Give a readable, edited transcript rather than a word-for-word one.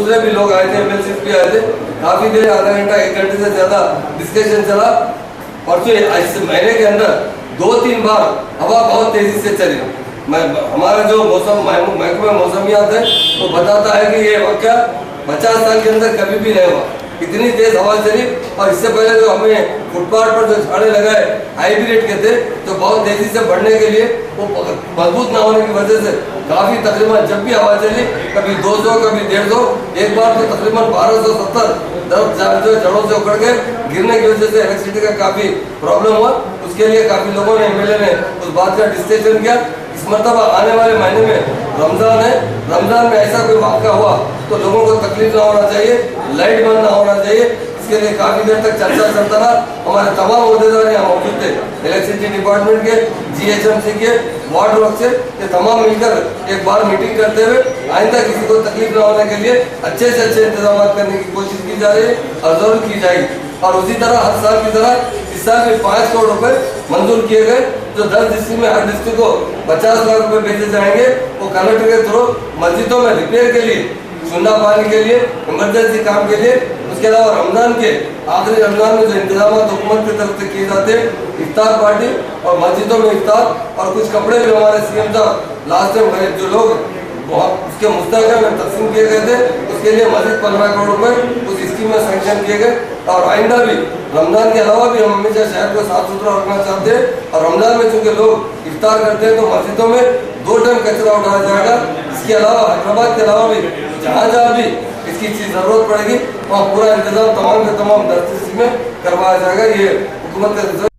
दूसरे भी लोग आए थे, एमएलसी भी आए थे। काफी देर, आधा घंटा 1 घंटे से ज्यादा डिस्कशन चला। परसों इस महीने के अंदर 2-3 बार हवा बहुत तेजी से चली। हमारा जो महकमा मौसमियात है वो बताता है कि ये वाकया 50 साल के अंदर कभी भी नहीं हुआ, इतनी तेज हवा चली। और इससे पहले जो हमें फुटपाथ पर जो झाड़े लगाए हाइब्रिड के थे, तो बहुत तेजी से बढ़ने के लिए वो मजबूत ना होने की वजह से काफी तकरीबन जब भी हवा चली कभी 200 कभी 150, एक बार तो तकरीबन 1270 दरख्त जो जड़ों से उखड़ के गिरने की वजह से इलेक्ट्रिसिटी का काफी प्रॉब्लम हुआ। उसके लिए काफी लोगों ने, एमएलए ने उस बात का डिस्कशन किया। इस मरतबा आने वाले महीने में रमजान है, रमजान में ऐसा कोई वाक़या हुआ तो लोगों को तकलीफ ना होना चाहिए, लाइट बंद ना होना चाहिए। इसके लिए काफी देर तक चर्चा चलता रहा। हमारे तमाम अहदेदार यहाँ मौजूद थे, इलेक्ट्रिसिटी डिपार्टमेंट के, GHMC के, वार्ड वर्क से, ये तमाम मिलकर एक बार मीटिंग करते हुए आइंदा किसी को तकलीफ ना होने के लिए अच्छे से अच्छे इंतजाम करने की कोशिश की जा रही है और जरूर की जाएगी। और उसी तरह हर साल की तरह इस साल भी 5 करोड़ रुपए मंजूर किए गए, जो 10 डिस्ट्रिक्ट में, हर डिस्ट्रिक्ट को 50 लाख रुपए भेजे जाएंगे। वो कलेक्टर के थ्रू मस्जिदों में रिपेयर के लिए, चूना पानी के लिए, इमरजेंसी काम के लिए। उसके अलावा रमजान के आखिरी रमजान में जो इंतजाम हुकूमत की तरफ से किए जाते हैं, इफ्तार पार्टी और मस्जिदों में इफ्तार, और कुछ कपड़े भी हमारे CM साहब लास्ट टाइम जो लोग उसके मुस्तक में तकसीम किए गए थे, उसके लिए मजीद 15 करोड़ रुपए उस स्कीम में सैंक्शन किए गए। और आइंदा भी रमजान के अलावा भी हम हमेशा शहर को साफ सुथरा रखना चाहते हैं। और रमजान में चूंकि लोग इफ्तार करते हैं तो मस्जिदों में 2 टाइम कचरा उठाया जाएगा। इसके अलावा हैदराबाद के अलावा भी जहाँ जहाँ भी इसकी चीज जरूरत पड़ेगी वहाँ पूरा इंतजाम तमाम के तमाम 10 डिस्ट्रिक्ट में करवाया जाएगा। ये हुकूमत